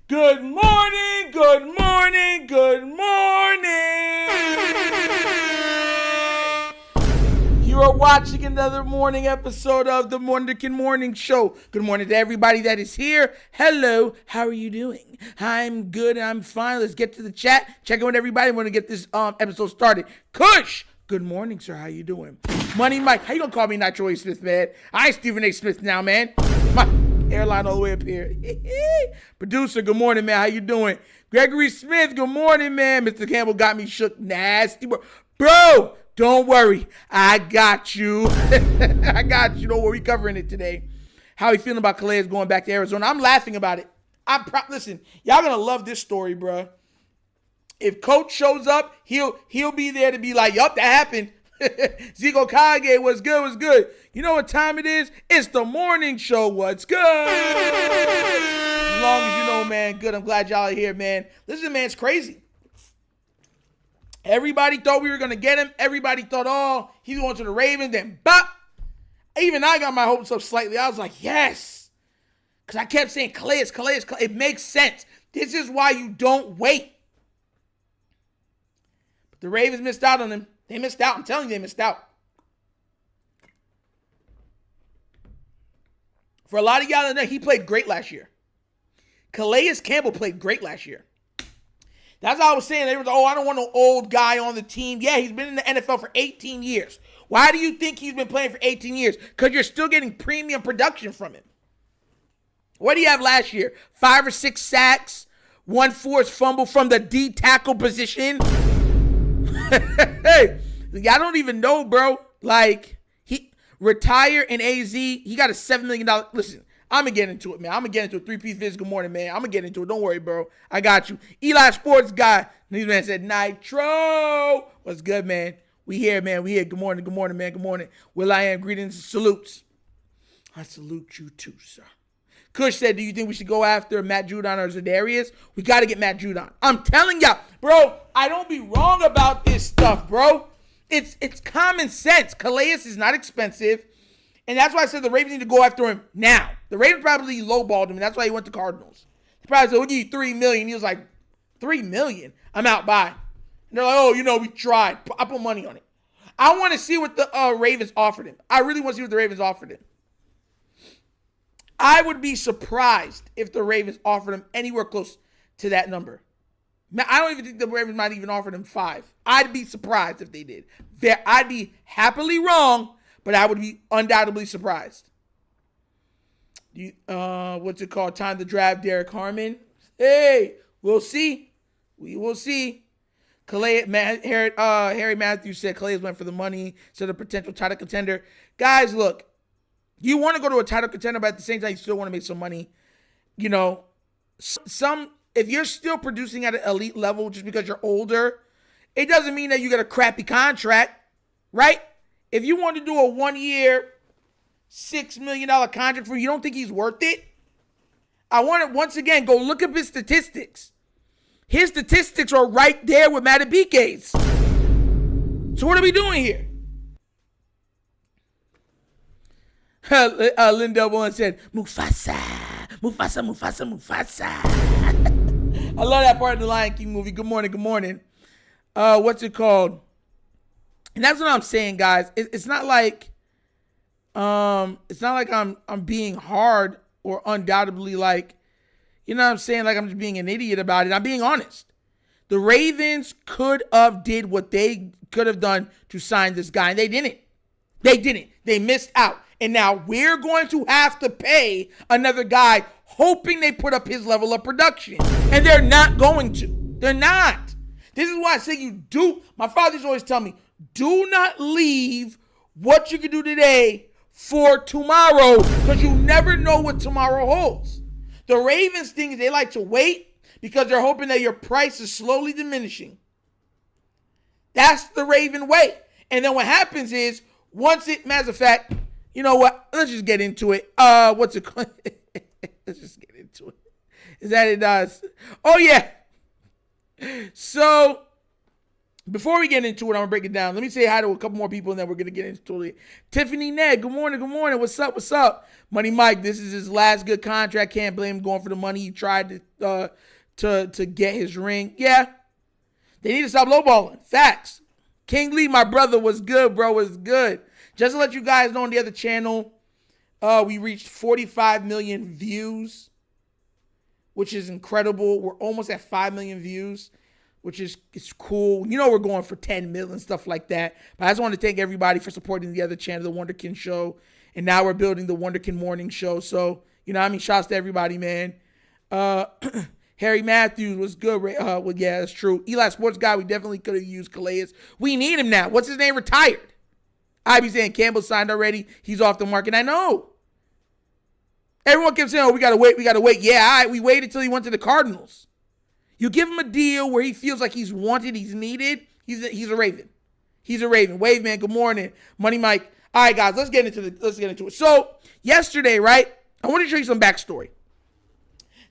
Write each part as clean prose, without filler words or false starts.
Good morning, good morning, good morning. You are watching another morning episode of the Wunderkind Morning Show. Good morning to everybody that is here. Hello, how are you doing? I'm good, I'm fine. Let's get to the chat. Check in with everybody. I'm going to get this episode started. Kush, good morning, sir. How you doing? Money Mike, how you gonna call me Nitro A. Smith, man? I ain't Stephen A. Smith now, man. My airline all the way up here. Producer, good morning, man. How you doing? Gregory Smith, good morning, man. Mr. Campbell got me shook nasty. Bro, don't worry. I got you. I got you. Don't worry, we covering it today. How you feeling about Calais going back to Arizona? I'm laughing about it. Listen, y'all gonna love this story, bro. If Coach shows up, he'll be there to be like, yup, that happened. Zico Kage, what's good, what's good? You know what time it is? It's the morning show, what's good? As long as you know, man, good. I'm glad y'all are here, man. Listen, man, it's crazy. Everybody thought we were going to get him. Everybody thought, oh, he's going to the Ravens. Then, bop. Even I got my hopes up slightly. I was like, yes. Because I kept saying, Calais. It makes sense. This is why you don't wait. But the Ravens missed out on him. They missed out. I'm telling you, they missed out. For a lot of y'all that know, he played great last year. Calais Campbell played great last year. That's all I was saying. They were like, oh, I don't want no old guy on the team. Yeah, he's been in the NFL for 18 years. Why do you think he's been playing for 18 years? Because you're still getting premium production from him. What do you have last year? 5 or 6 sacks, 1 forced fumble from the D tackle position. Hey, I don't even know, bro. Like, he retired in AZ. He got a $7 million. Listen, I'm going to get into it, man. I'm going to get into it. 3-piece viz. Good morning, man. I'm going to get into it. Don't worry, bro. I got you. Eli Sports Guy. This man said, Nitro. What's good, man? We here, man. We here. Good morning, man. Good morning. Will I am. Greetings and salutes. I salute you too, sir. Kush said, do you think we should go after Matt Judon or Za'Darius? We got to get Matt Judon. I'm telling y'all, bro, I don't be wrong about this stuff, bro. It's common sense. Calais is not expensive, and that's why I said the Ravens need to go after him now. The Ravens probably lowballed him, and that's why he went to Cardinals. They probably said, we'll give you $3 million. He was like, $3 million? I'm out, bye. And they're like, oh, we tried. I put money on it. I want to see what the Ravens offered him. I really want to see what the Ravens offered him. I would be surprised if the Ravens offered him anywhere close to that number. I don't even think the Ravens might even offer him 5. I'd be surprised if they did. I'd be happily wrong, but I would be undoubtedly surprised. What's it called? Time to draft Derek Harmon. Hey, we'll see. We will see. Harry Matthews said Calais went for the money, said a potential title contender. Guys, look. You want to go to a title contender, but at the same time, you still want to make some money. You know, if you're still producing at an elite level just because you're older, it doesn't mean that you get a crappy contract, right? If you want to do a 1-year, $6 million contract for you don't think he's worth it? I want to, once again, go look up his statistics. His statistics are right there with Matabike's. So what are we doing here? Linda One said, Mufasa. I love that part of the Lion King movie. Good morning. What's it called? And that's what I'm saying, guys. It's not like I'm being hard or undoubtedly like, you know what I'm saying? Like I'm just being an idiot about it. I'm being honest. The Ravens could have did what they could have done to sign this guy, and they didn't. They missed out. And now we're going to have to pay another guy hoping they put up his level of production. And they're not going to. They're not. This is why I say my fathers always tell me, do not leave what you can do today for tomorrow because you never know what tomorrow holds. The Ravens thing is they like to wait because they're hoping that your price is slowly diminishing. That's the Raven way. And then what happens is, matter of fact, you know what? Let's just get into it. What's it called? Let's just get into it. Is that it does? Oh, yeah. So, Before we get into it, I'm going to break it down. Let me say hi to a couple more people, and then we're going to get into it. Tiffany Ned, good morning, good morning. What's up, what's up? Money Mike, this is his last good contract. Can't blame him going for the money. He tried to get his ring. Yeah, they need to stop lowballing. Facts. King Lee, my brother, was good, bro, was good. Just to let you guys know, on the other channel, we reached 45 million views, which is incredible. We're almost at 5 million views, which is cool. You know we're going for 10 million, stuff like that. But I just want to thank everybody for supporting the other channel, The Wunderkind Show. And now we're building The Wunderkind Morning Show. So, you know what I mean? Shouts to everybody, man. Harry Matthews was good. Well, yeah, that's true. Eli Sports Guy, we definitely could have used Calais. We need him now. What's his name? Retired. I be saying Campbell signed already. He's off the market. I know. Everyone kept saying, oh, we got to wait. We got to wait. Yeah, all right. We waited until he went to the Cardinals. You give him a deal where he feels like he's wanted, he's needed. He's a Raven. He's a Raven. Wave man, good morning. Money Mike. All right, guys, let's get into it. So yesterday, right, I want to show you some backstory.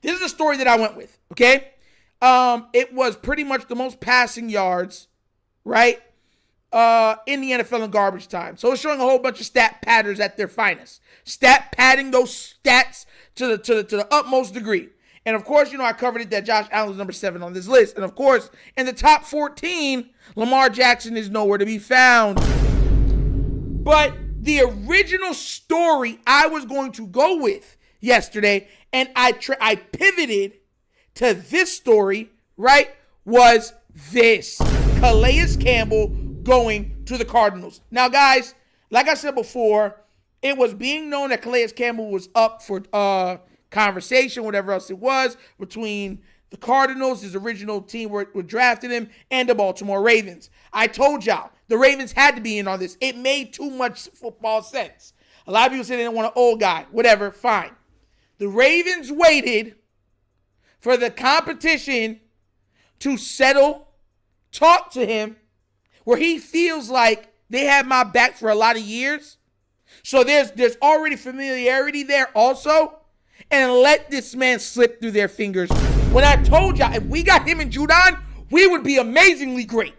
This is a story that I went with, okay? It was pretty much the most passing yards, right, in the NFL in garbage time. So it's showing a whole bunch of stat padders at their finest. Stat padding those stats to the utmost degree. And, of course, you know, I covered it that Josh Allen is number 7 on this list. And, of course, in the top 14, Lamar Jackson is nowhere to be found. But the original story I was going to go with yesterday, and I pivoted to this story, right, was this. Calais Campbell going to the Cardinals. Now, guys, like I said before, it was being known that Calais Campbell was up for conversation, whatever else it was, between the Cardinals, his original team where drafted him, and the Baltimore Ravens. I told y'all, the Ravens had to be in on this. It made too much football sense. A lot of people say they didn't want an old guy. Whatever, fine. The Ravens waited for the competition to settle, talk to him, where he feels like they had my back for a lot of years. So there's already familiarity there also. And let this man slip through their fingers. When I told y'all, if we got him and Judon, we would be amazingly great.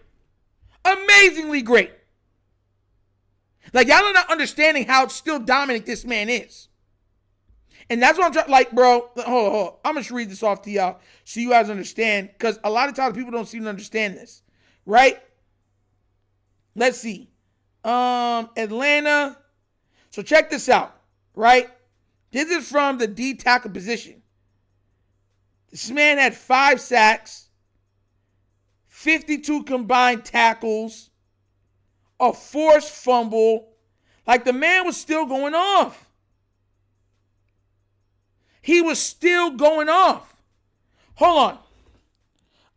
Amazingly great. Like, y'all are not understanding how still dominant this man is. And that's what I'm trying, like, bro, hold on. I'm going to read this off to y'all so you guys understand, because a lot of times people don't seem to understand this, right? Let's see. Atlanta. So check this out, right? This is from the D tackle position. This man had 5 sacks, 52 combined tackles, a forced fumble. Like, the man was still going off. He was still going off. Hold on.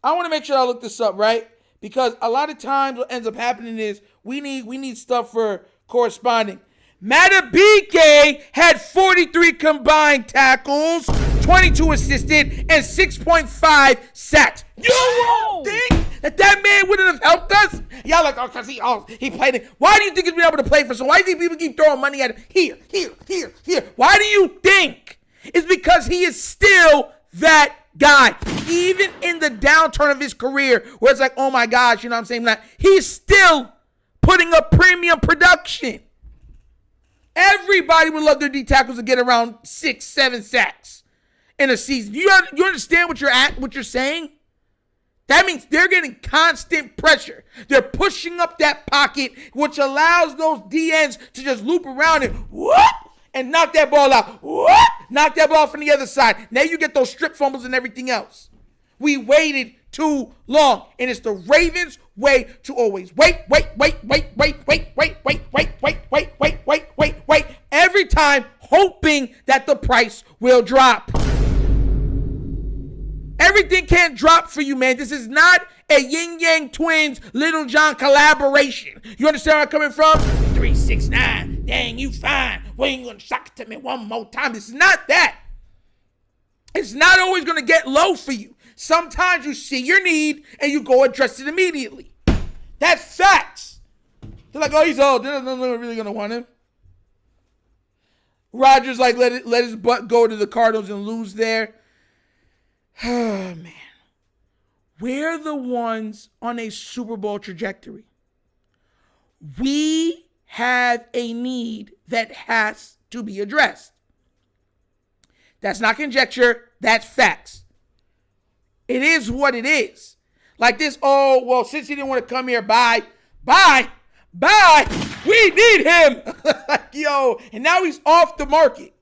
I want to make sure I look this up, right? Because a lot of times what ends up happening is we need stuff for corresponding. Matabike had 43 combined tackles, 22 assisted, and 6.5 sacks. You don't think that man wouldn't have helped us? Y'all like, oh, because he played it. Why do you think he's been able to play for so? Why do you think people keep throwing money at him? Here. Why do you think? It's because he is still that guy. Even in the downturn of his career, where it's like, oh my gosh, you know what I'm saying? Like, he's still putting up premium production. Everybody would love their D tackles to get around 6-7 sacks in a season. You understand what you're saying? That means they're getting constant pressure. They're pushing up that pocket, which allows those DNs to just loop around and whoop, and knock that ball out. Whoop, knock that ball from the other side. Now you get those strip fumbles and everything else. We waited too long, and it's the Ravens' way to always wait. Every time, hoping that the price will drop. Everything can't drop for you, man. This is not a Yin Yang Twins Little John collaboration. You understand where I'm coming from? 369, dang, you fine. Well, you gonna shock it to me one more time. This is not that. It's not always gonna get low for you. Sometimes you see your need and you go address it immediately. That's facts. They're like, oh, he's old. They're not really gonna want him. Rodgers like let his butt go to the Cardinals and lose there. Oh man, we're the ones on a Super Bowl trajectory. We have a need that has to be addressed. That's not conjecture. That's facts. It is what it is. Like this, oh, well, since he didn't want to come here, bye. We need him. Yo, and now he's off the market.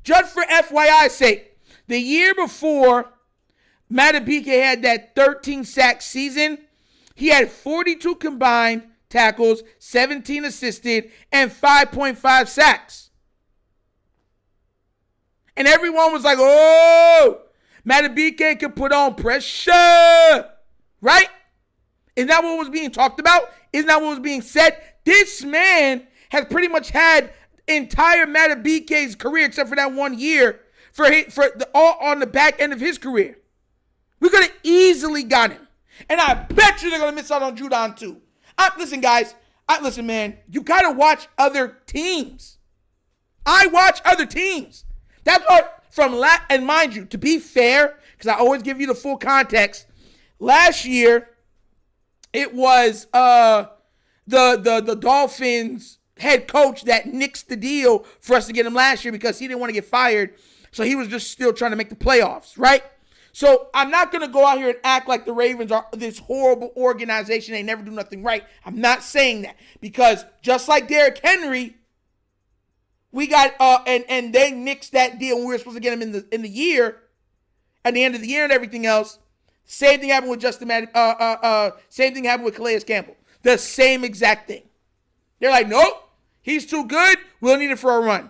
Just for FYI's sake, the year before Madubuike had that 13-sack season, he had 42 combined tackles, 17 assisted, and 5.5 sacks. And everyone was like, oh, Madubuike can put on pressure. Right? Isn't that what was being talked about? Isn't that what was being said? This man has pretty much had entire Madubuike's career, except for that 1 year, all on the back end of his career. We could have easily got him. And I bet you they're going to miss out on Judon too. Listen, guys. Listen, man. You got to watch other teams. I watch other teams. That's what, and mind you, to be fair, because I always give you the full context, last year, it was the Dolphins head coach that nixed the deal for us to get him last year because he didn't want to get fired. So he was just still trying to make the playoffs, right? So I'm not going to go out here and act like the Ravens are this horrible organization. They never do nothing right. I'm not saying that because just like Derrick Henry, we got and they nixed that deal when we were supposed to get him in the year, at the end of the year and everything else. Same thing happened with same thing happened with Calais Campbell. The same exact thing. They're like, nope, he's too good. We'll need him for a run.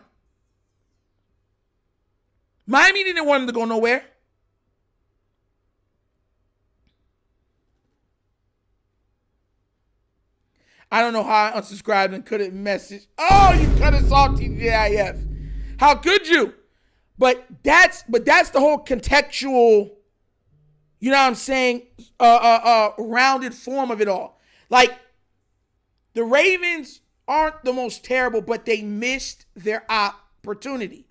Miami didn't want him to go nowhere. I don't know how I unsubscribed and couldn't message. Oh, you cut us off, TGIF. How could you? But that's the whole contextual, you know what I'm saying, rounded form of it all. Like, the Ravens aren't the most terrible, but they missed their opportunity.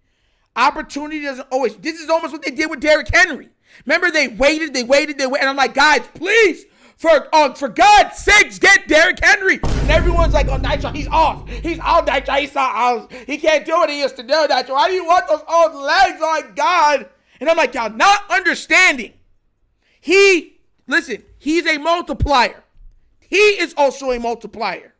Opportunity doesn't always, this is almost what they did with Derrick Henry. Remember, they waited, and I'm like, guys, please, for God's sakes, get Derrick Henry. And everyone's like, oh, Nitro, he's off. He's off, Nitro. He's off. He can't do what he used to do, Nitro. Why do you want those old legs? Oh, my God. And I'm like, y'all not understanding. Listen, he's a multiplier. He is also a multiplier.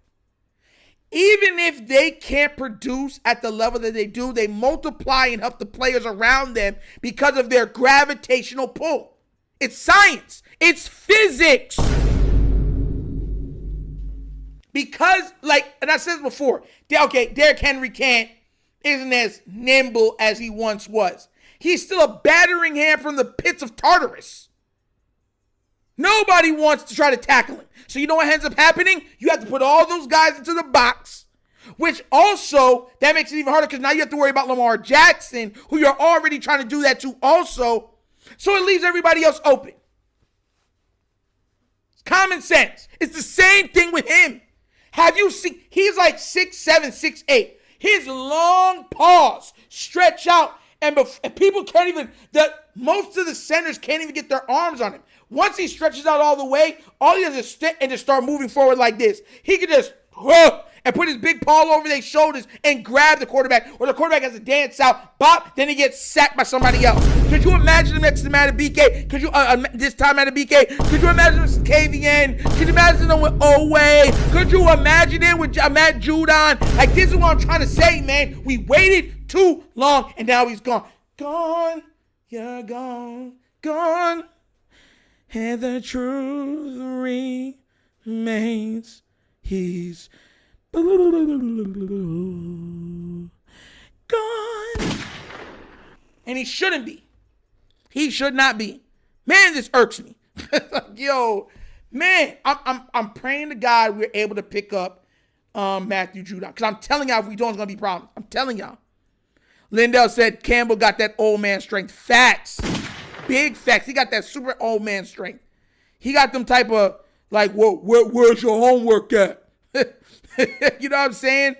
Even if they can't produce at the level that they do, they multiply and help the players around them because of their gravitational pull. It's science. It's physics. Because, and I said this before, Derrick Henry isn't as nimble as he once was. He's still a battering ram from the pits of Tartarus. Nobody wants to try to tackle him. So you know what ends up happening? You have to put all those guys into the box, which also, that makes it even harder because now you have to worry about Lamar Jackson, who you're already trying to do that to also. So it leaves everybody else open. It's common sense. It's the same thing with him. Have you seen, he's like 6'7", 6'8". His long paws stretch out, and people can't even, most of the centers can't even get their arms on him. Once he stretches out all the way, all he does is sit and just start moving forward like this. He can just and put his big paw over their shoulders and grab the quarterback, or the quarterback has to dance out, bop, then he gets sacked by somebody else. Could you imagine him next to Madubuike? Could you, this time Madubuike? Could you imagine him with KVN? Could you imagine him with Owe? Could you imagine it with Matt Judon? Like, this is what I'm trying to say, man. We waited too long, and now he's gone. Gone, you're gone, gone. And the truth remains, he's gone. And he shouldn't be. He should not be. Man, this irks me. Yo, man, I'm praying to God we're able to pick up Matthew Judon. Because I'm telling y'all, if we don't, it's going to be problems. I'm telling y'all. Lindell said Campbell got that old man strength. Facts. Big facts. He got that super old man strength. He got them type of, like, where's your homework at? You know what I'm saying?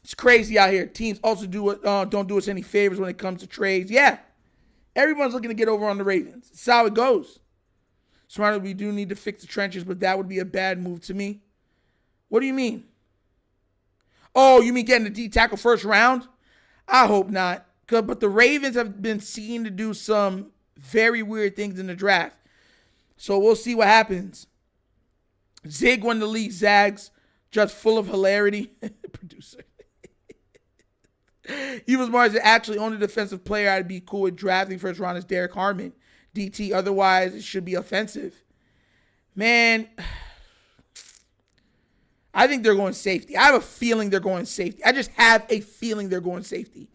It's crazy out here. Teams also don't do us any favors when it comes to trades. Yeah. Everyone's looking to get over on the Ravens. It's how it goes. Smarter, we do need to fix the trenches, but that would be a bad move to me. What do you mean? Oh, you mean getting the D tackle first round? I hope not. But the Ravens have been seen to do some very weird things in the draft. So we'll see what happens. Zig won the league, Zags, just full of hilarity. Producer. He was Mars actually only defensive player I'd be cool with drafting first round is Derek Harmon. DT, otherwise it should be offensive. Man, I think they're going safety. I have a feeling they're going safety. I just have a feeling they're going safety.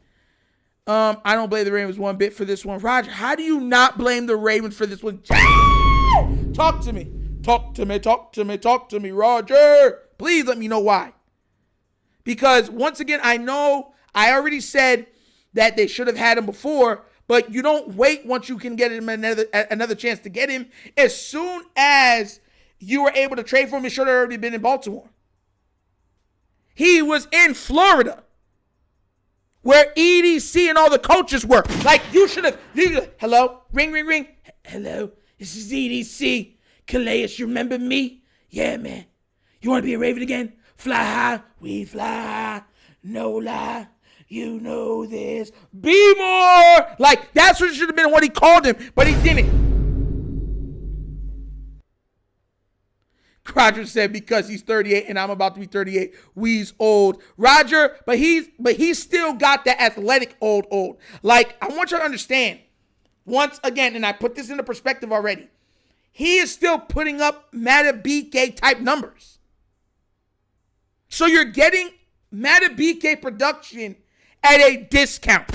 I don't blame the Ravens one bit for this one. Roger, how do you not blame the Ravens for this one? Talk to me. Talk to me, talk to me, talk to me, Roger. Please let me know why. Because once again, I know I already said that they should have had him before, but you don't wait once you can get him another chance to get him. As soon as you were able to trade for him, he should have already been in Baltimore. He was in Florida, where EDC and all the coaches were. Like, you should have, hello? Ring, ring, ring. Hello, this is EDC. Calais, you remember me? Yeah, man. You want to be a Raven again? Fly high, we fly high. No lie, you know this. Be more. Like, that's what should have been what he called him, but he didn't. Roger said because he's 38 and I'm about to be 38, we's old. Roger, but he's still got that athletic old. Like, I want you to understand, once again, and I put this into perspective already, he is still putting up Matabike type numbers. So you're getting Matabike production at a discount.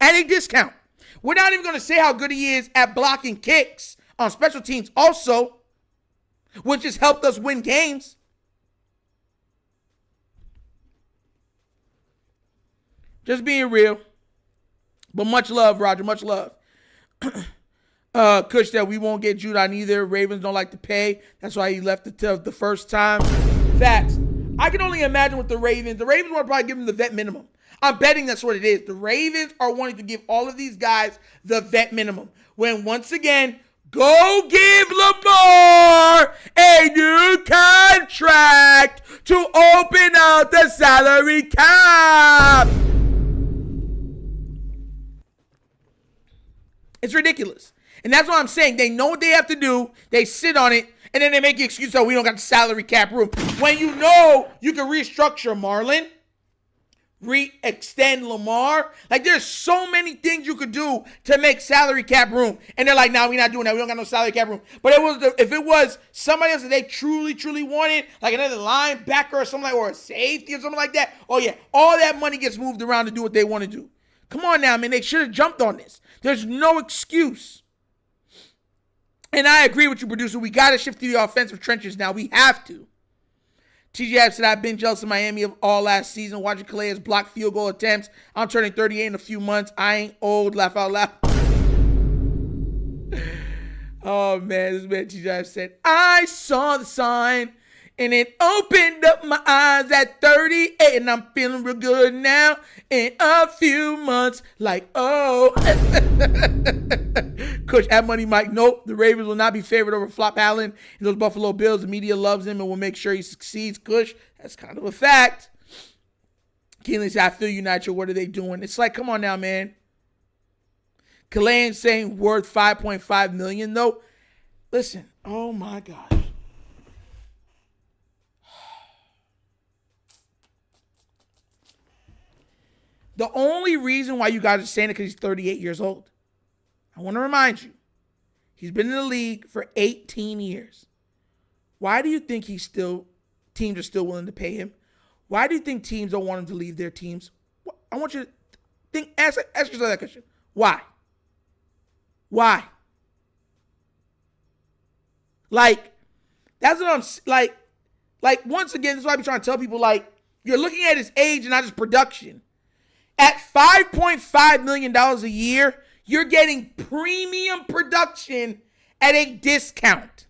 At a discount. We're not even going to say how good he is at blocking kicks on special teams also, which has helped us win games. Just being real. But much love, Roger. Much love. Kush said we won't get Judon either. Ravens don't like to pay. That's why he left the first time. Facts. I can only imagine with the Ravens. The Ravens want to probably give him the vet minimum. I'm betting that's what it is. The Ravens are wanting to give all of these guys the vet minimum. When once again, go give Lamar a new contract to open out the salary cap. It's ridiculous. And that's what I'm saying. They know what they have to do. They sit on it. And then they make the excuse, oh, we don't got the salary cap room. When you know you can restructure Marlon, re-extend Lamar. Like, there's so many things you could do to make salary cap room. And they're like, nah, we're not doing that. We don't got no salary cap room. But if it was somebody else that they truly wanted, like another linebacker or something like, or a safety or something like that, oh yeah, all that money gets moved around to do what they want to do. Come on now, man. They should have jumped on this. There's no excuse. And I agree with you, producer. We got to shift to the offensive trenches now. We have to. TJ said, I've been jealous of Miami of all last season, watching Calais block field goal attempts. I'm turning 38 in a few months. I ain't old. Laugh out loud. Oh, man. This man TJ said, I saw the sign, and it opened up my eyes at 38, and I'm feeling real good now in a few months. Like, oh. Kush at Money Mike, nope. The Ravens will not be favored over Flop Allen and those Buffalo Bills. The media loves him and will make sure he succeeds. Kush, that's kind of a fact. Keelan said, I feel you, Nitro. What are they doing? It's like, come on now, man. Calais saying worth $5.5 million, though. Listen, oh my gosh. The only reason why you guys are saying it because he's 38 years old. I want to remind you, he's been in the league for 18 years. Why do you think teams are still willing to pay him? Why do you think teams don't want him to leave their teams? I want you to think, ask yourself that question. Why? Why? Like, that's what I'm like. Once again, this is why I be trying to tell people, like, you're looking at his age and not his production. At $5.5 million a year, you're getting premium production at a discount.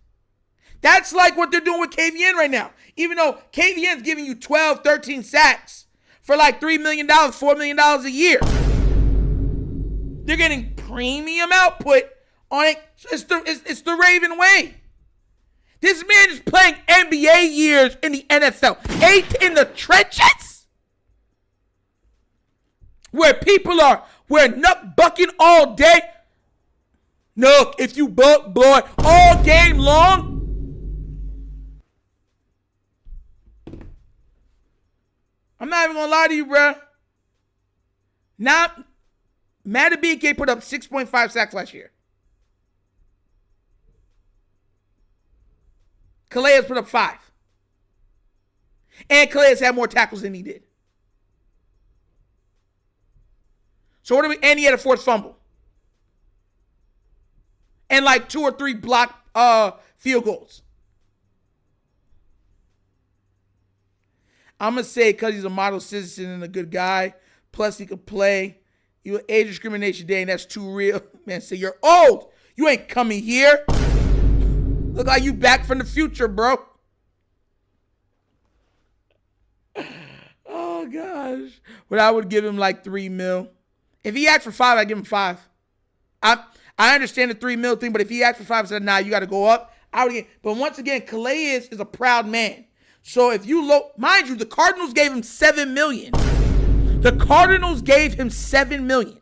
That's like what they're doing with KVN right now. Even though KVN's giving you 12, 13 sacks for like $3 million, $4 million a year. They're getting premium output on it. So it's the Raven way. This man is playing NBA years in the NFL. 8 in the trenches? Where people we're nut bucking all day. Look, if you blow it all game long. I'm not even going to lie to you, bro. Now, Matt BK put up 6.5 sacks last year. Calais put up 5. And Calais had more tackles than he did. So and he had a forced fumble. And like 2 or 3 blocked field goals. I'm going to say because he's a model citizen and a good guy, plus he could play. You age discrimination day, and that's too real. Man, say you're old. You ain't coming here. Look like you back from the future, bro. Oh, gosh. But I would give him like $3 million. If he asked for 5, I'd give him 5. I understand the $3 million thing, but if he asked for 5 and said, nah, you got to go up, I would get. But once again, Calais is a proud man. So if you mind you, the Cardinals gave him $7 million. The Cardinals gave him $7 million.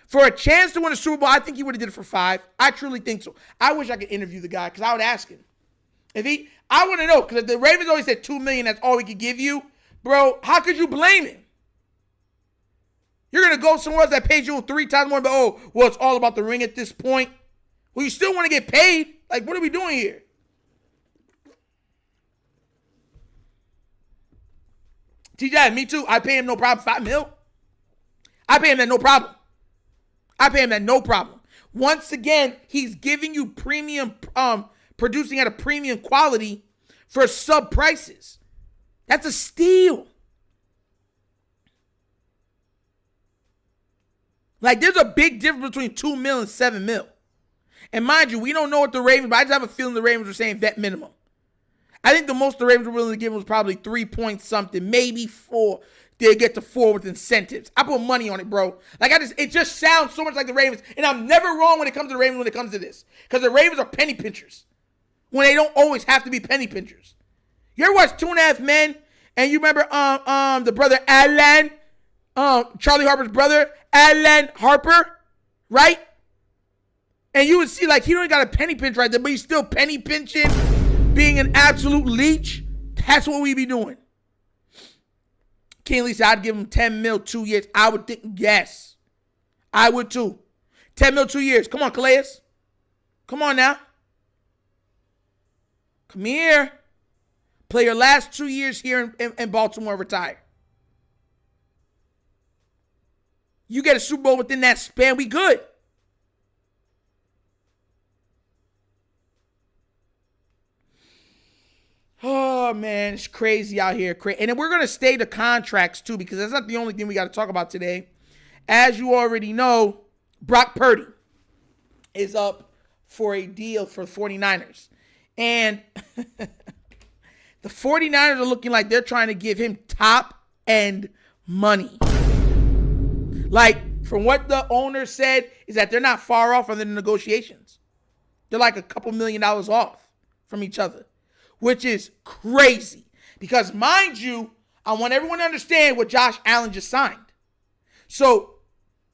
For a chance to win a Super Bowl, I think he would have did it for 5. I truly think so. I wish I could interview the guy because I would ask him. I want to know, because the Ravens always said $2 million, that's all we could give you. Bro, how could you blame him? You're going to go somewhere else that pays you 3 times more, but it's all about the ring at this point. Well, you still want to get paid? Like, what are we doing here? TJ, me too. I pay him no problem. $5 million. I pay him that no problem. Once again, he's giving you premium, producing at a premium quality for sub prices. That's a steal. Like, there's a big difference between $2 million and $7 million. And mind you, we don't know what the Ravens, but I just have a feeling the Ravens were saying vet minimum. I think the most the Ravens were willing to give was probably 3 point something, maybe 4. They get to 4 with incentives. I put money on it, bro. Like, it just sounds so much like the Ravens. And I'm never wrong when it comes to the Ravens when it comes to this. Because the Ravens are penny pinchers. When they don't always have to be penny pinchers. You ever watch 2.5 Men? And you remember the brother Alan, Charlie Harper's brother, Alan Harper, right? And you would see, like, he don't even got a penny pinch right there, but he's still penny pinching, being an absolute leech. That's what we be doing. King Lee said, I'd give him $10 million 2 years. I would think, yes. I would too. $10 million 2 years. Come on, Calais. Come on now. Come here. Play your last 2 years here in Baltimore, retire. You get a Super Bowl within that span, we good. Oh, man, it's crazy out here. And then we're going to stay to contracts, too, because that's not the only thing we got to talk about today. As you already know, Brock Purdy is up for a deal for the 49ers. And the 49ers are looking like they're trying to give him top-end money. Like, from what the owner said, is that they're not far off on the negotiations. They're like a couple $1 million off from each other. Which is crazy. Because, mind you, I want everyone to understand what Josh Allen just signed. So,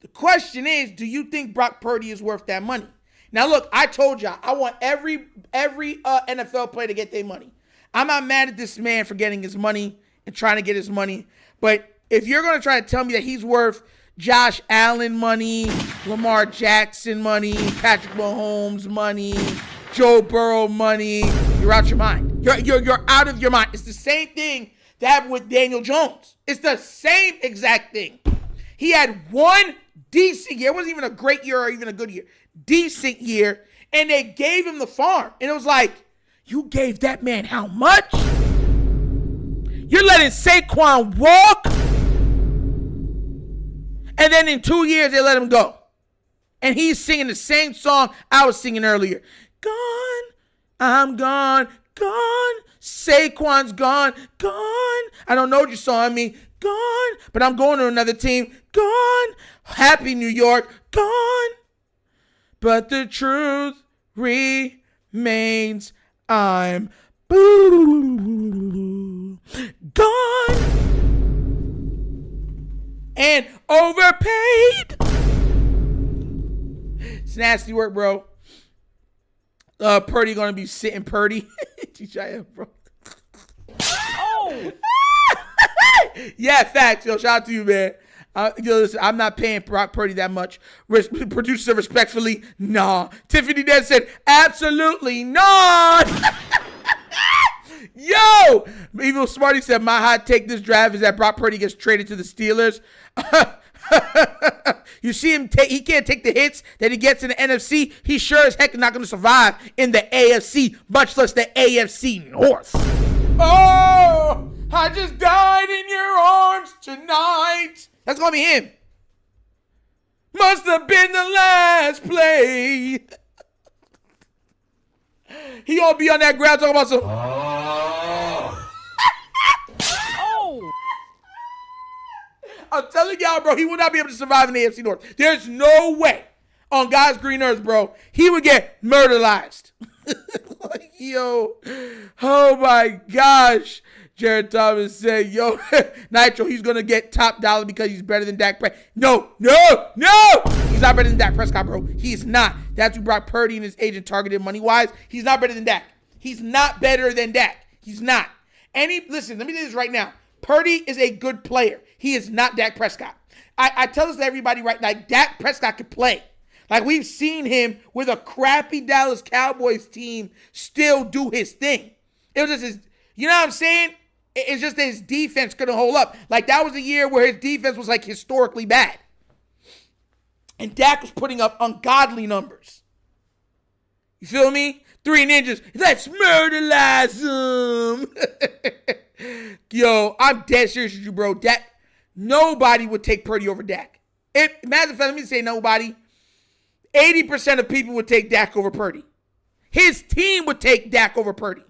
the question is, do you think Brock Purdy is worth that money? Now, look, I told y'all, I want every NFL player to get their money. I'm not mad at this man for getting his money and trying to get his money. But if you're going to try to tell me that he's worth Josh Allen money, Lamar Jackson money, Patrick Mahomes money, Joe Burrow money, you're out your mind. You're out of your mind. It's the same thing that happened with Daniel Jones. It's the same exact thing. He had one decent year. It wasn't even a great year or even a good year. Decent year. And they gave him the farm. And it was like, you gave that man how much? You're letting Saquon walk? And then in 2 years, they let him go. And he's singing the same song I was singing earlier. Gone, I'm gone, Saquon's gone. I don't know what you saw in me. Gone. But I'm going to another team. Gone. Happy New York. Gone. But the truth remains, I'm gone. And overpaid. It's nasty work, bro. Purdy gonna be sitting Purdy. TGIF, bro. Oh. Yeah, facts. Yo, shout out to you, man. Listen, I'm not paying Brock Purdy that much. Producer, respectfully, nah. Tiffany then said, absolutely not. Yo, Evil Smarty said, my hot take this draft is that Brock Purdy gets traded to the Steelers. You see him he can't take the hits that he gets in the NFC. He sure as heck not going to survive in the AFC, much less the AFC North. Oh, I just died in your arms tonight. That's going to be him. Must have been the last play. He gonna be on that ground talking about some. Oh. I'm telling y'all, bro, he would not be able to survive in the AFC North. There's no way on God's green earth, bro. He would get murderized. Like, yo, oh my gosh. Jared Thomas said, yo, Nitro, he's going to get top dollar because he's better than Dak Prescott. No. He's not better than Dak Prescott, bro. He's not. That's who Brock Purdy and his agent targeted money-wise. He's not better than Dak. He's not better than Dak. He's not. Listen, let me do this right now. Purdy is a good player. He is not Dak Prescott. I tell this to everybody right now. Like, Dak Prescott could play. Like, we've seen him with a crappy Dallas Cowboys team still do his thing. It was just his, you know what I'm saying? It's just that his defense couldn't hold up. Like, that was a year where his defense was, like, historically bad. And Dak was putting up ungodly numbers. You feel me? 3 ninjas. Let's murderize them. Yo, I'm dead serious with you, bro. Dak, nobody would take Purdy over Dak. Matter of fact, let me say nobody. 80% of people would take Dak over Purdy. His team would take Dak over Purdy.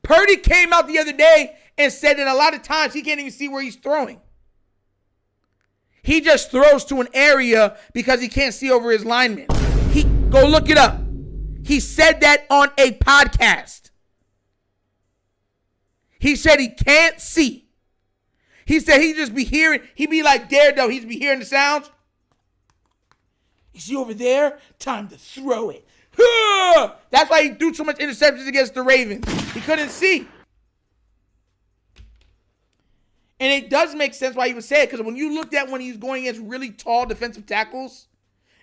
Purdy came out the other day and said that a lot of times he can't even see where he's throwing. He just throws to an area because he can't see over his linemen. Go look it up. He said that on a podcast. He said he can't see. He said he'd just be hearing, he'd be like Daredevil, he'd be hearing the sounds. You see over there? Time to throw it. That's why he threw so much interceptions against the Ravens. He couldn't see. And it does make sense why he would say it, because when you looked at when he's going against really tall defensive tackles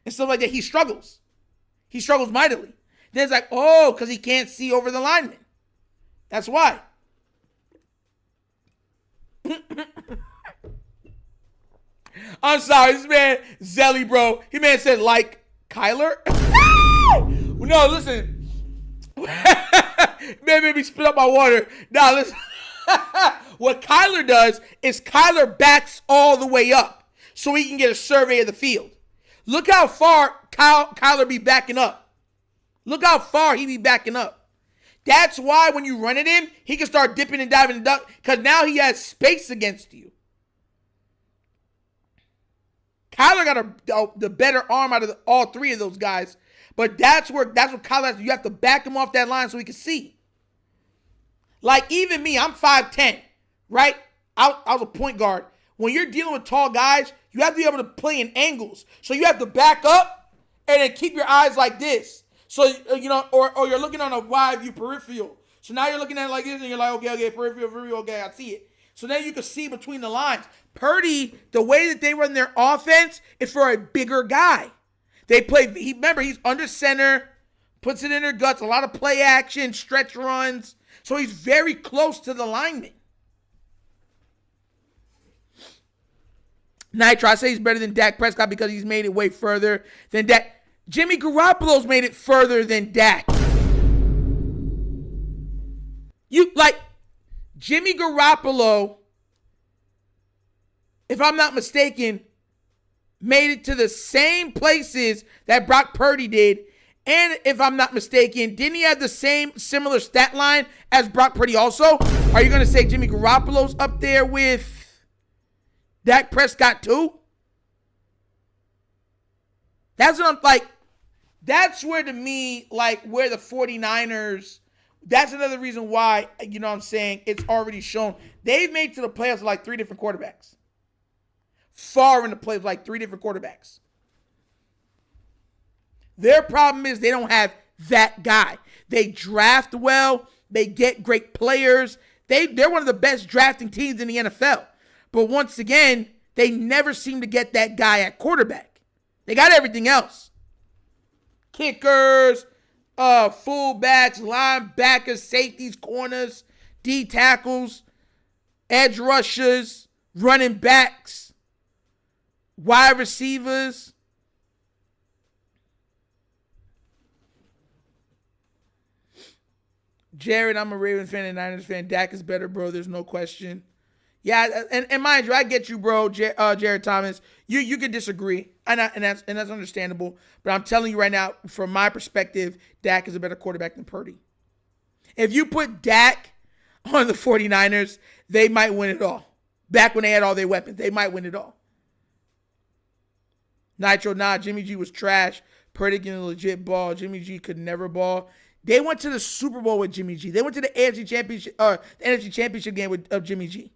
and stuff like that, he struggles. He struggles mightily. Then it's like, oh, because he can't see over the lineman. That's why. I'm sorry, this man, Zelly, bro. He man said, like, Kyler? No, listen. Man made me spit up my water. Nah, listen. What Kyler does is Kyler backs all the way up so he can get a survey of the field. Look how far Kyler be backing up. Look how far he be backing up. That's why when you run at him, he can start dipping and diving and duck, because now he has space against you. Kyler got the better arm out of all 3 of those guys, but that's what Kyler has. You have to back him off that line so he can see. Like, even me, I'm 5'10", right? I was a point guard. When you're dealing with tall guys, you have to be able to play in angles. So you have to back up and then keep your eyes like this. So, you know, or you're looking on a wide view peripheral. So now you're looking at it like this and you're like, okay, peripheral, okay, I see it. So then you can see between the lines. Purdy, the way that they run their offense is for a bigger guy. They play, remember, he's under center, puts it in their guts, a lot of play action, stretch runs. So he's very close to the lineman. Nitro, I say he's better than Dak Prescott because he's made it way further than Dak. Jimmy Garoppolo's made it further than Dak. Jimmy Garoppolo, if I'm not mistaken, made it to the same places that Brock Purdy did, And if I'm not mistaken, didn't he have the similar stat line as Brock Purdy also? Are you going to say Jimmy Garoppolo's up there with Dak Prescott too? That's what I'm like. That's where, to me, like, where the 49ers, that's another reason why, you know what I'm saying, it's already shown. They've made to the playoffs with like 3 different quarterbacks. Far in the playoffs, like 3 different quarterbacks. Their problem is they don't have that guy. They draft well. They get great players. They're one of the best drafting teams in the NFL. But once again, they never seem to get that guy at quarterback. They got everything else. Kickers, fullbacks, linebackers, safeties, corners, D tackles, edge rushers, running backs, wide receivers. Jared, I'm a Ravens fan and Niners fan. Dak is better, bro. There's no question. Yeah, and mind you, I get you, bro, Jared Thomas. You could disagree, and that's understandable. But I'm telling you right now, from my perspective, Dak is a better quarterback than Purdy. If you put Dak on the 49ers, they might win it all. Back when they had all their weapons, they might win it all. Nitro, Jimmy G was trash. Purdy getting a legit ball. Jimmy G could never ball. They went to the Super Bowl with Jimmy G. They went to the NFC Championship game of Jimmy G.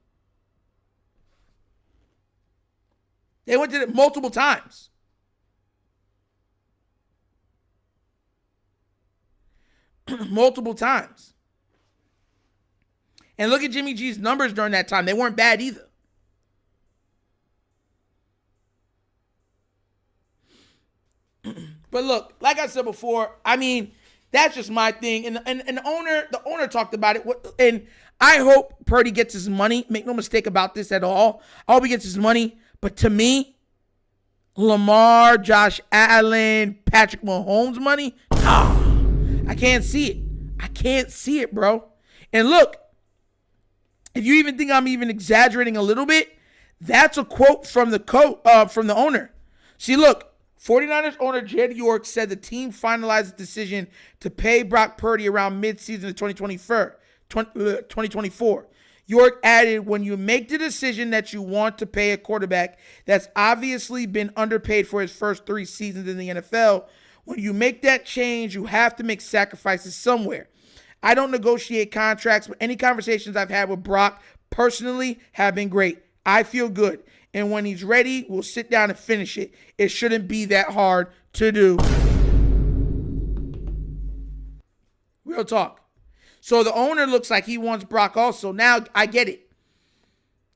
They went to it multiple times. Multiple times. And look at Jimmy G's numbers during that time. They weren't bad either. But look, like I said before, I mean, that's just my thing. And the owner talked about it. And I hope Purdy gets his money. Make no mistake about this at all. I hope he gets his money. But to me, Lamar, Josh Allen, Patrick Mahomes money, I can't see it. I can't see it, bro. And look, if you even think I'm even exaggerating a little bit, that's a quote from the owner. See, look, 49ers owner Jed York said the team finalized the decision to pay Brock Purdy around midseason of 2024. York added, when you make the decision that you want to pay a quarterback that's obviously been underpaid for his first 3 seasons in the NFL, when you make that change, you have to make sacrifices somewhere. I don't negotiate contracts, but any conversations I've had with Brock personally have been great. I feel good. And when he's ready, we'll sit down and finish it. It shouldn't be that hard to do. Real talk. So the owner looks like he wants Brock also. Now, I get it.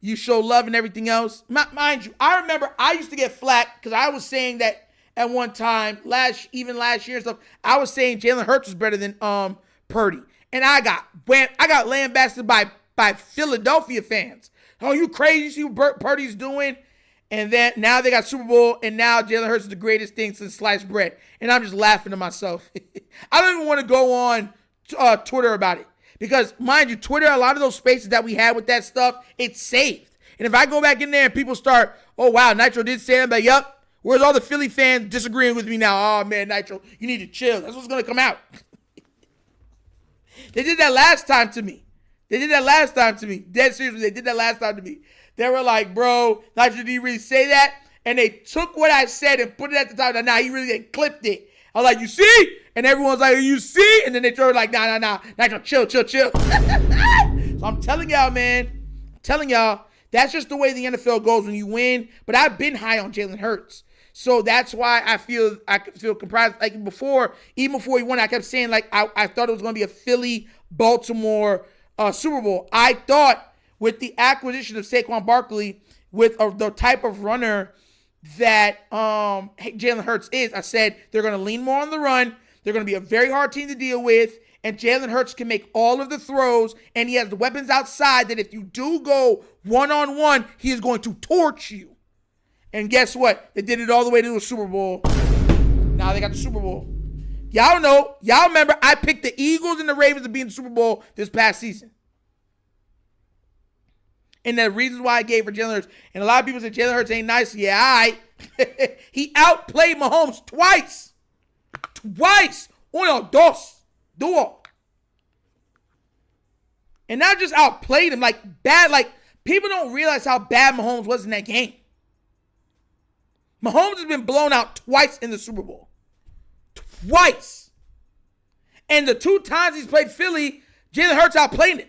You show love and everything else. Mind you, I remember I used to get flack because I was saying that at one time, last year and stuff, I was saying Jalen Hurts was better than Purdy. And I got lambasted by Philadelphia fans. Oh, you crazy? See what Purdy's doing? And then now they got Super Bowl, and now Jalen Hurts is the greatest thing since sliced bread. And I'm just laughing to myself. I don't even want to go on Twitter about it. Because, mind you, Twitter, a lot of those spaces that we had with that stuff, it's saved. And if I go back in there and people start, oh, wow, Nitro did say that, I'm like, yep, where's all the Philly fans disagreeing with me now? Oh, man, Nitro, you need to chill. That's what's going to come out. They did that last time to me. Dead seriously, they did that last time to me. They were like, bro, Nitro, did he really say that? And they took what I said and put it at the top. Nah, he really clipped it. I was like, you see? And everyone's like, you see? And then they throw it like, nah. Nitro, chill. So I'm telling y'all, man. That's just the way the NFL goes when you win. But I've been high on Jalen Hurts. So that's why I feel comprised. Like even before he won, I kept saying like I thought it was going to be a Philly-Baltimore Super Bowl. I thought with the acquisition of Saquon Barkley, with the type of runner that Jalen Hurts is, I said they're going to lean more on the run. They're going to be a very hard team to deal with. And Jalen Hurts can make all of the throws, and he has the weapons outside that if you do go one-on-one, he is going to torch you. And guess what? They did it all the way to the Super Bowl. Now they got the Super Bowl. Y'all know. Y'all remember I picked the Eagles and the Ravens to be in the Super Bowl this past season. And the reasons why I gave for Jalen Hurts. And a lot of people say Jalen Hurts ain't nice. Yeah, all right. He outplayed Mahomes twice. Twice. Uno, dos, duo. And not just outplayed him, like bad, like people don't realize how bad Mahomes was in that game. Mahomes has been blown out twice in the Super Bowl. Twice. And the 2 times he's played Philly, Jalen Hurts outplayed him.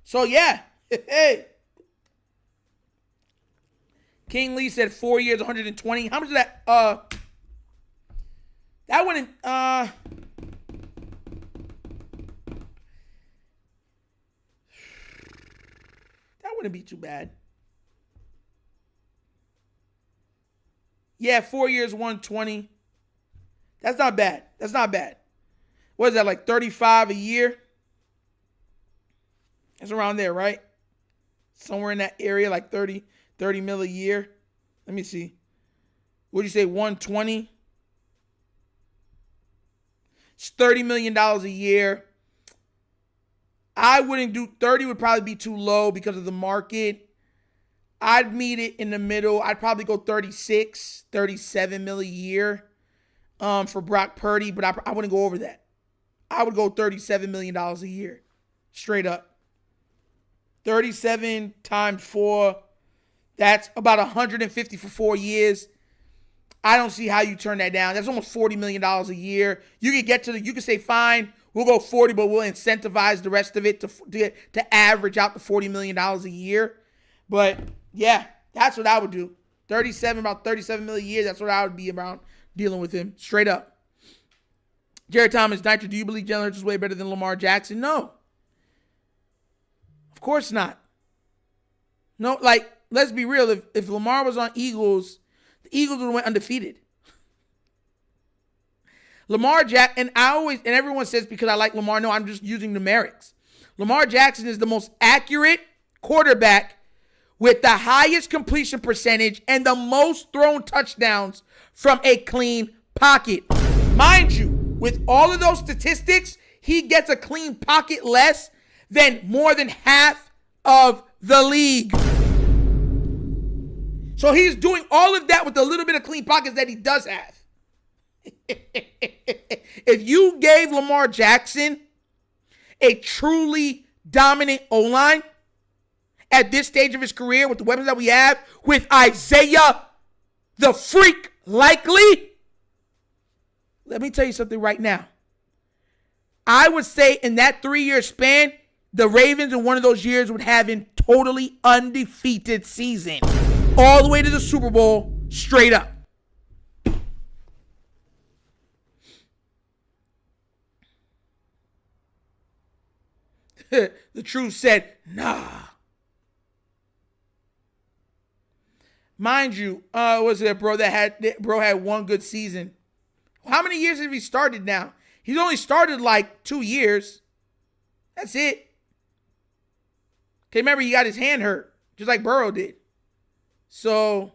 So yeah. Hey. King Lee said 4 years, 120. How much is that? That wouldn't be too bad. Yeah, 4 years, 120. That's not bad. That's not bad. What is that, like 35 a year? It's around there, right? Somewhere in that area, like 30 mil a year. Let me see. Would you say 120? It's $30 million a year. I wouldn't do 30, would probably be too low because of the market. I'd meet it in the middle. I'd probably go 36, 37 mil a year for Brock Purdy, but I wouldn't go over that. I would go $37 million a year. Straight up. 37 times 4. That's about 150 for 4 years. I don't see how you turn that down. That's almost $40 million a year. You could get to you could say, fine, we'll go 40, but we'll incentivize the rest of it to average out to $40 million a year. But yeah, that's what I would do. About 37 million a year. That's what I would be about dealing with him. Straight up. Jared Thomas, Nitro, do you believe Jalen Hurts is way better than Lamar Jackson? No. Of course not. No, like, let's be real. If Lamar was on Eagles, the Eagles would have went undefeated. Lamar Jackson, and everyone says because I like Lamar. No, I'm just using numerics. Lamar Jackson is the most accurate quarterback with the highest completion percentage and the most thrown touchdowns from a clean pocket. Mind you, with all of those statistics, he gets a clean pocket less than more than half of the league. So he's doing all of that with the little bit of clean pockets that he does have. If you gave Lamar Jackson a truly dominant O-line at this stage of his career with the weapons that we have, with Isaiah the Freak likely, let me tell you something right now. I would say in that 3-year span, the Ravens in one of those years would have a totally undefeated season. All the way to the Super Bowl, straight up. The truth said, nah. Mind you, was it bro had one good season? How many years have he started now? He's only started like 2 years. That's it. Okay, remember he got his hand hurt, just like Burrow did. So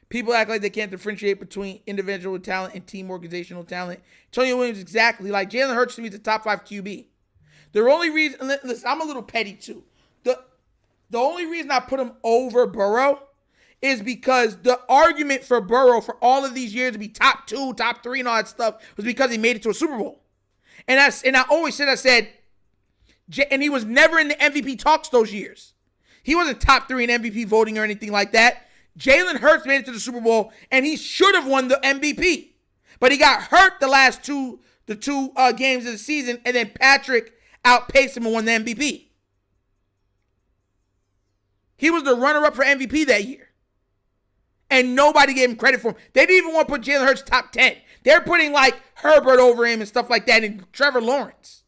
people act like they can't differentiate between individual talent and team organizational talent. Antonio Williams, exactly. Like Jalen Hurts to me is a top 5 QB. The only reason, listen, I'm a little petty too. The only reason I put him over Burrow is because the argument for Burrow for all of these years to be top 2, top 3, and all that stuff was because he made it to a Super Bowl. And I always said, and he was never in the MVP talks those years. He wasn't top 3 in MVP voting or anything like that. Jalen Hurts made it to the Super Bowl, and he should have won the MVP. But he got hurt the two games of the season, and then Patrick outpaced him and won the MVP. He was the runner-up for MVP that year. And nobody gave him credit for him. They didn't even want to put Jalen Hurts top 10. They're putting like Herbert over him and stuff like that, and Trevor Lawrence.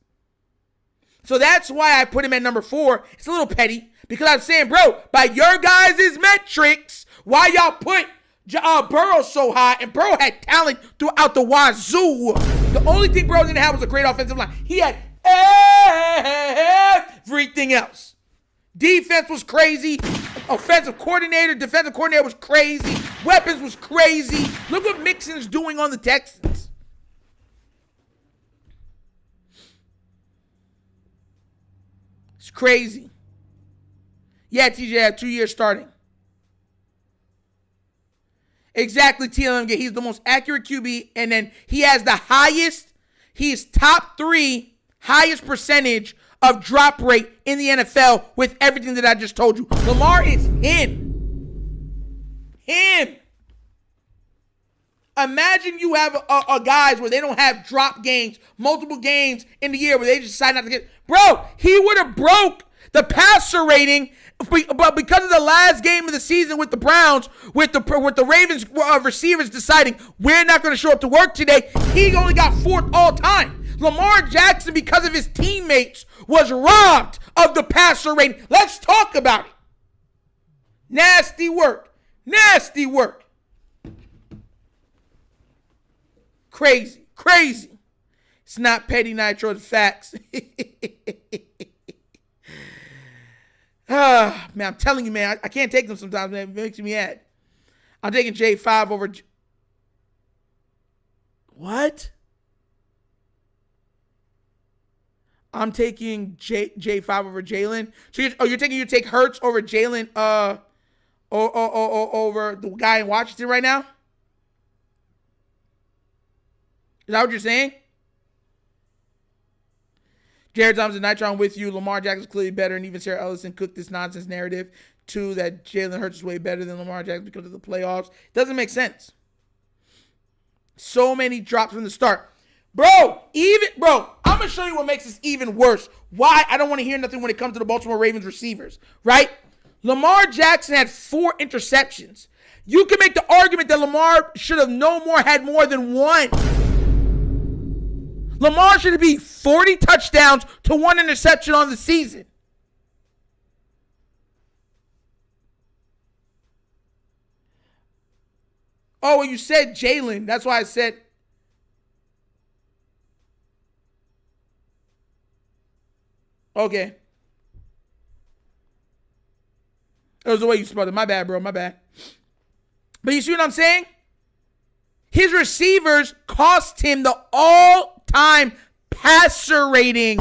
So that's why I put him at number 4. It's a little petty because I'm saying, bro, by your guys' metrics, why y'all put Burrow so high, and Burrow had talent throughout the wazoo. The only thing Burrow didn't have was a great offensive line. He had everything else. Defense was crazy. Defensive coordinator was crazy. Weapons was crazy. Look what Mixon's doing on the Texans. It's crazy. Yeah, TJ had 2 years starting. Exactly, TLM. He's the most accurate QB, and then he has the highest, he's top 3 highest percentage of drop rate in the NFL with everything that I just told you. Lamar is him. Imagine you have a guys where they don't have drop games, multiple games in the year where they just decide not to get. Bro, he would have broke the passer rating, but because of the last game of the season with the Browns, with the Ravens receivers deciding we're not going to show up to work today, he only got 4th all time. Lamar Jackson, because of his teammates, was robbed of the passer rating. Let's talk about it. Nasty work. Nasty work. Crazy. It's not petty, Nitro, it's facts. Man, I'm telling you, man, I can't take them sometimes, man. It makes me mad. I'm taking J5 over... What? I'm taking J5 over Jalen. So you take Hurts over Jalen over the guy in Washington right now? Is that what you're saying? Jared Thompson, Nitro, I'm with you. Lamar Jackson's clearly better, and even Sarah Ellison cooked this nonsense narrative, too, that Jalen Hurts is way better than Lamar Jackson because of the playoffs. Doesn't make sense. So many drops from the start. Bro, I'm going to show you what makes this even worse. Why I don't want to hear nothing when it comes to the Baltimore Ravens receivers, right? Lamar Jackson had 4 interceptions. You can make the argument that Lamar should have had more than 1. Lamar should be 40 touchdowns to 1 interception on the season. Oh, well, you said Jalen. That's why I said... Okay. That was the way you spelled it. My bad, bro. My bad. But you see what I'm saying? His receivers cost him the all-time passer rating,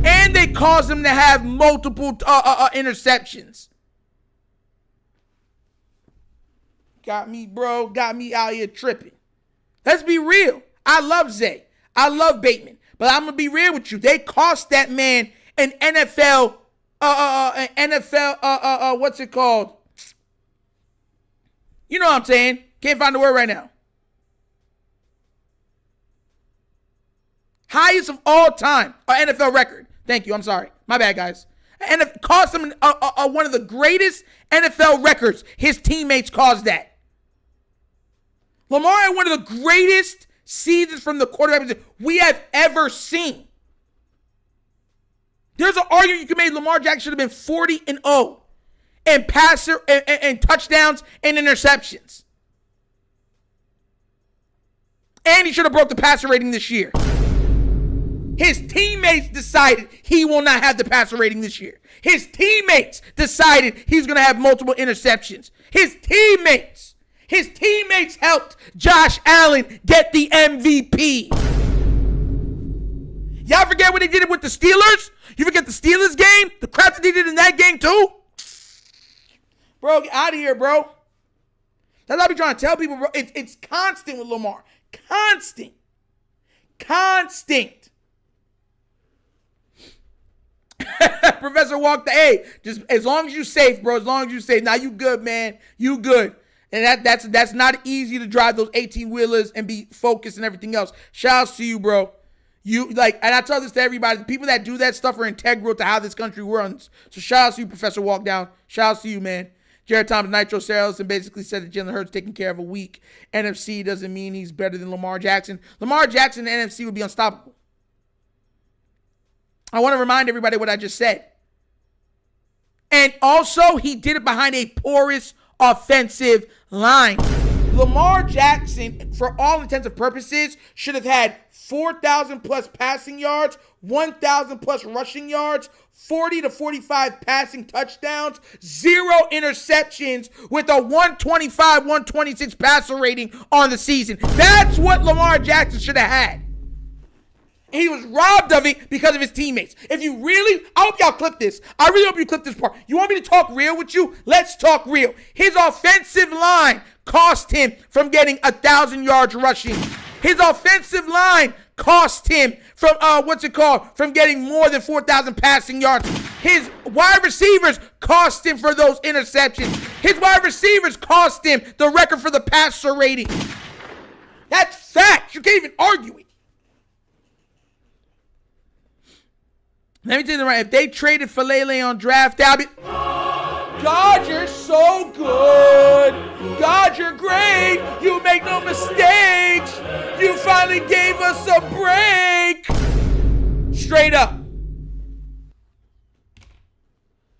and they caused him to have multiple interceptions. Got me, bro. Got me out here tripping. Let's be real. I love Zay. I love Bateman. But I'm going to be real with you. They cost that man an NFL, what's it called? You know what I'm saying? Can't find the word right now. Highest of all time, NFL record. Thank you. I'm sorry. My bad, guys. And it cost him one of the greatest NFL records. His teammates caused that. Lamar had one of the greatest seasons from the quarterback we have ever seen. There's an argument you can make. Lamar Jackson should have been 40-0 and passer and touchdowns and interceptions. And he should have broke the passer rating this year. His teammates decided he will not have the passer rating this year. His teammates decided he's going to have multiple interceptions. His teammates helped Josh Allen get the MVP. Y'all forget what they did with the Steelers? You forget the Steelers game? The crap that they did in that game too? Bro, get out of here, bro. That's what I be trying to tell people, bro. It's constant with Lamar. Constant. Professor Walk the A. Just as long as you safe, bro. As long as you safe. Now you good, man. You good. And that's not easy to drive those 18-wheelers and be focused and everything else. Shouts to you, bro. And I tell this to everybody, the people that do that stuff are integral to how this country runs. So shout out to you, Professor Walkdown. Shout out to you, man. Jared Thomas, Nitro Sales, and basically said that Jalen Hurts taking care of a weak NFC doesn't mean he's better than Lamar Jackson. Lamar Jackson in the NFC would be unstoppable. I want to remind everybody what I just said. And also, he did it behind a porous offensive line. Lamar Jackson, for all intents and purposes, should have had 4,000 plus passing yards, 1,000 plus rushing yards, 40 to 45 passing touchdowns, 0 interceptions with a 125, 126 passer rating on the season. That's what Lamar Jackson should have had. And he was robbed of it because of his teammates. I hope y'all clip this. I really hope you clip this part. You want me to talk real with you? Let's talk real. His offensive line cost him from getting 1,000 yards rushing. His offensive line cost him from from getting more than 4,000 passing yards. His wide receivers cost him for those interceptions. His wide receivers cost him the record for the passer rating. That's fact. You can't even argue it. Let me tell you right. If they traded for Lele on draft, that'd be... God, you're so good. God, you're great. You make no mistakes. You finally gave us a break. Straight up.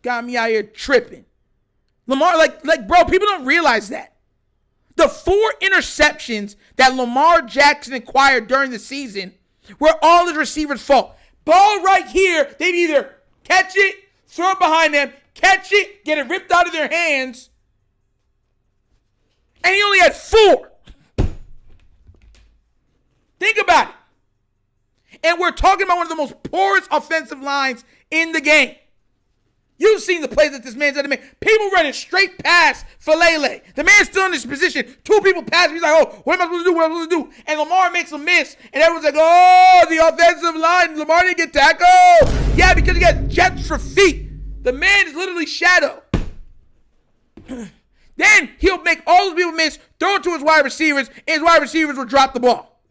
Got me out here tripping. Lamar, bro, people don't realize that. The 4 interceptions that Lamar Jackson acquired during the season were all his receivers' fault. Ball right here, they'd either catch it, throw it behind them, catch it, get it ripped out of their hands, and he only had 4. Think about it. And we're talking about one of the most poorest offensive lines in the game. You've seen the plays that this man's had to make. People running straight past for Lele. The man's still in this position. 2 people pass him. He's like, oh, what am I supposed to do? What am I supposed to do? And Lamar makes a miss. And everyone's like, oh, the offensive line. Lamar didn't get tackled. Yeah, because he got jets for feet. The man is literally shadow. Then he'll make all those people miss, throw it to his wide receivers, and his wide receivers will drop the ball.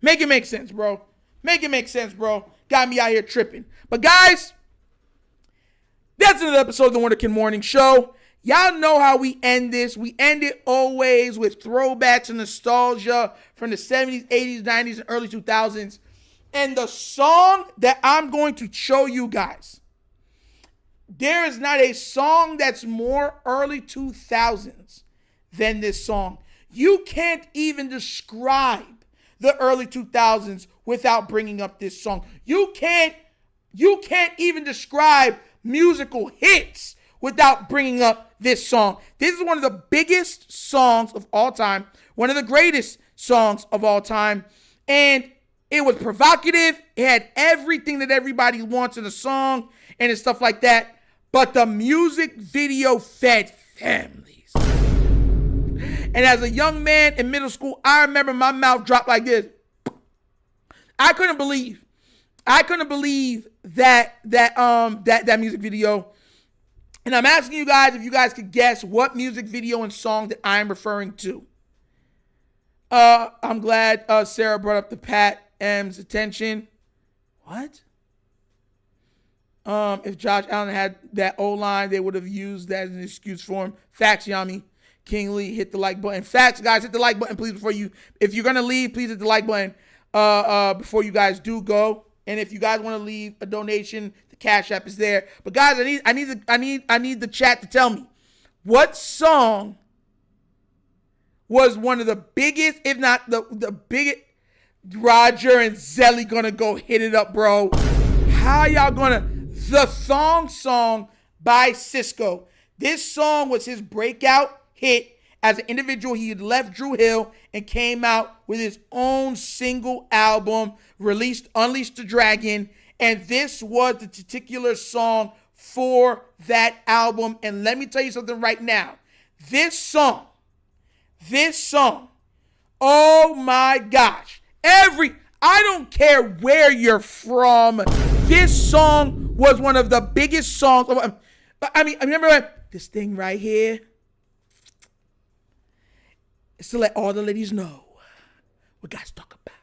Make it make sense, bro. Make it make sense, bro. Got me out here tripping. But guys, that's another episode of the Wunderkind Morning Show. Y'all know how we end this. We end it always with throwbacks and nostalgia from the 70s, 80s, 90s, and early 2000s. And the song that I'm going to show you guys, there is not a song that's more early 2000s than this song. You can't even describe the early 2000s without bringing up this song. You can't even describe musical hits without bringing up this song. This is one of the biggest songs of all time, one of the greatest songs of all time, and it was provocative. It had everything that everybody wants in a song and stuff like that, but the music video fed families. And as a young man in middle school, I remember my mouth dropped like this. I couldn't believe that music video. And I'm asking you guys if you guys could guess what music video and song that I'm referring to. I'm glad Sarah brought up the Pat M's attention. What? If Josh Allen had that O-line, they would have used that as an excuse for him. Facts, Yami. King Lee, hit the like button. Facts, guys, hit the like button, please, if you're going to leave, please hit the like button before you guys do go. And if you guys want to leave a donation, the Cash App is there. But guys, I need the chat to tell me what song was one of the biggest, if not the biggest. Roger and Zelly gonna go hit it up, bro. How y'all gonna? The song by Cisco. This song was his breakout hit as an individual. He had left Drew Hill and came out with his own single album, released Unleash the Dragon, and this was the particular song for that album. And let me tell you something right now. This song, oh my gosh. I don't care where you're from. This song was one of the biggest songs. I remember this thing right here. It's to let all the ladies know what guys talk about.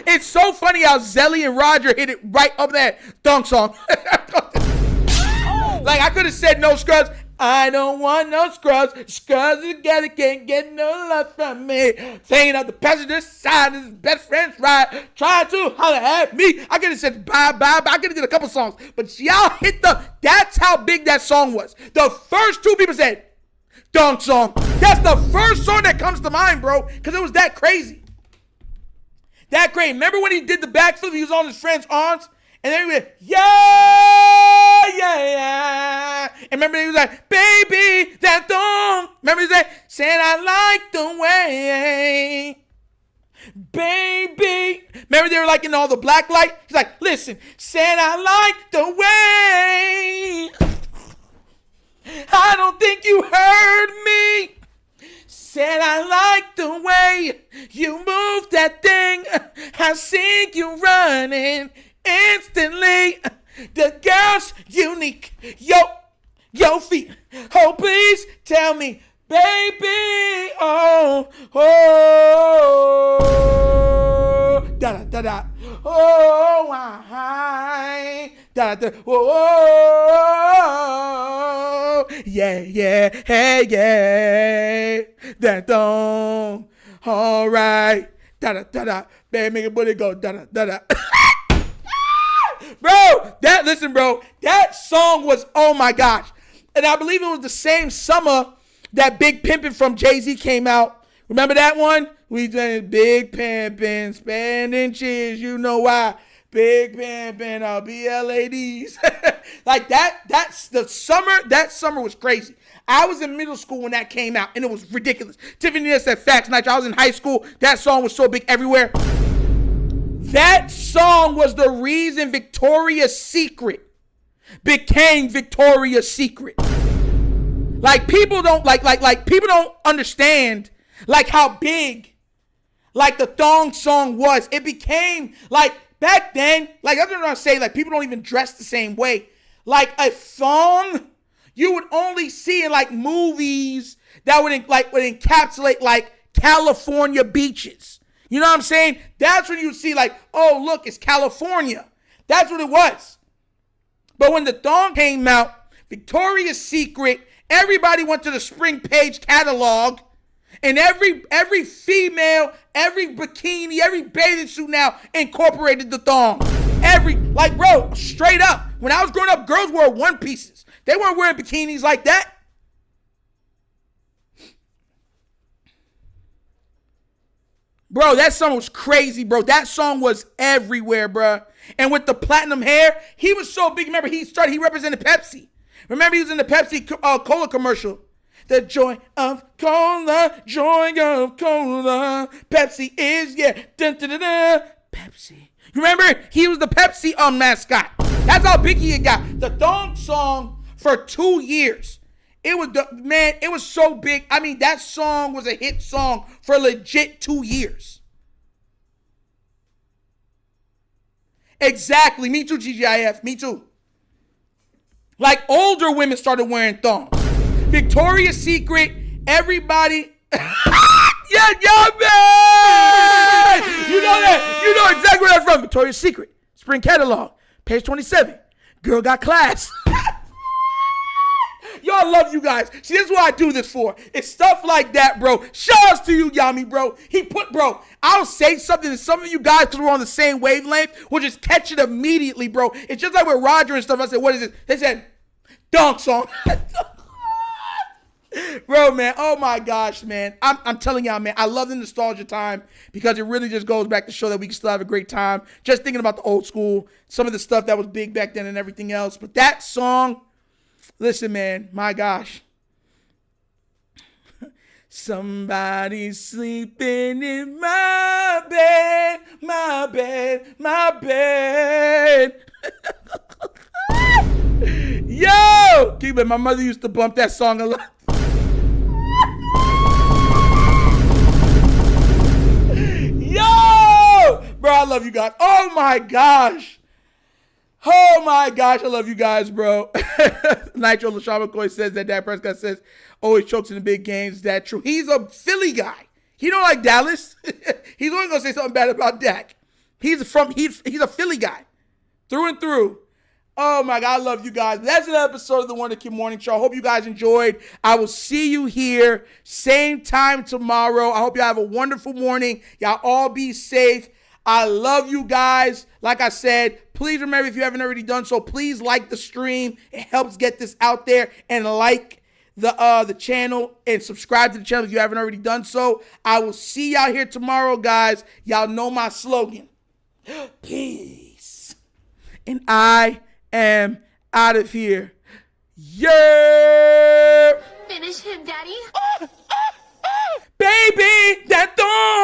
It's so funny how Zelly and Roger hit it right up that thong song. Like, I could have said no scrubs. I don't want no scrubs. Scrubs together can't get no love from me. Saying out the passenger side is his best friend's ride. Trying to holler at me. I could have said bye. I could have did a couple songs. But y'all hit that's how big that song was. The first 2 people said, dunk song. That's the first song that comes to mind, bro. Because it was that crazy. That great. Remember when he did the backflip? He was on his friend's arms. And then he went, yeah. And remember he was like, baby, that don't. Remember he said, I like the way. baby. Remember they were like in all the black light? He's like, listen, said I like the way. I don't think you heard me. Said I like the way you move that thing. I see you running instantly. The girl's unique. Yo feet. Oh, please tell me, baby. Oh, da da da da. Oh, I da da. Oh, yeah. That don't. All right. Da da da da. Baby, make a booty go da da da da. Bro, that song was, oh my gosh. And I believe it was the same summer that Big Pimpin' from Jay-Z came out. Remember that one? We did Big Pimpin', spending cheers, you know why. Big Pimpin', I'll be LADs. Like that's the summer. That summer was crazy. I was in middle school when that came out, and it was ridiculous. Tiffany said facts. Night, I was in high school. That song was so big everywhere. That song was the reason Victoria's Secret became Victoria's Secret. Like people don't people don't understand like how big like the thong song was. It became like back then, like I'm trying to say, like people don't even dress the same way. Like a thong you would only see in like movies that would encapsulate like California beaches. You know what I'm saying? That's when you would see like, oh, look, it's California. That's what it was. But when the thong came out, Victoria's Secret, everybody went to the spring page catalog, and every female, every bikini, every bathing suit now incorporated the thong. Bro, straight up. When I was growing up, girls wore one pieces. They weren't wearing bikinis like that. Bro, that song was crazy, bro. That song was everywhere, bro. And with the platinum hair, he was so big. Remember, he represented Pepsi. Remember, he was in the Pepsi Cola commercial. The joy of cola, Pepsi is, yeah, dun, dun, dun, dun. Pepsi. Remember, he was the Pepsi mascot. That's how big he had got. The thong song for 2 years. It was so big. I mean, that song was a hit song for legit 2 years. Exactly. Me too, GGIF. Me too. Like, older women started wearing thongs. Victoria's Secret, everybody. Yeah, man! You know that. You know exactly where that's from. Victoria's Secret. Spring catalog. Page 27. Girl got class. Y'all love you guys. See, this is what I do this for. It's stuff like that, bro. Shout outs to you, Yami, bro. I'll say something to some of you guys because we're on the same wavelength. We'll just catch it immediately, bro. It's just like with Roger and stuff. I said, what is it? They said, dunk song. Bro, man, oh my gosh, man. I'm telling y'all, man, I love the nostalgia time because it really just goes back to show that we can still have a great time. Just thinking about the old school, some of the stuff that was big back then and everything else. But that song, listen, man, my gosh. Somebody's sleeping in my bed, my bed, my bed. Yo! Keep it. My mother used to bump that song a lot. Yo! Bro, I love you guys. Oh my gosh. Oh my gosh, I love you guys, bro. Nitro LaShawn McCoy says that Dak Prescott says always chokes in the big games. Is that true? He's a Philly guy. He don't like Dallas. He's only gonna say something bad about Dak. He's a Philly guy, through and through. Oh my God, I love you guys. That's an episode of the Wonder Kid Morning Show. I hope you guys enjoyed. I will see you here same time tomorrow. I hope you have a wonderful morning. Y'all all be safe. I love you guys. Like I said, please remember, if you haven't already done so, please like the stream. It helps get this out there. And like the channel and subscribe to the channel if you haven't already done so. I will see y'all here tomorrow, guys. Y'all know my slogan. Peace. And I am out of here. Yeah. Finish him, Daddy. Baby, that thong.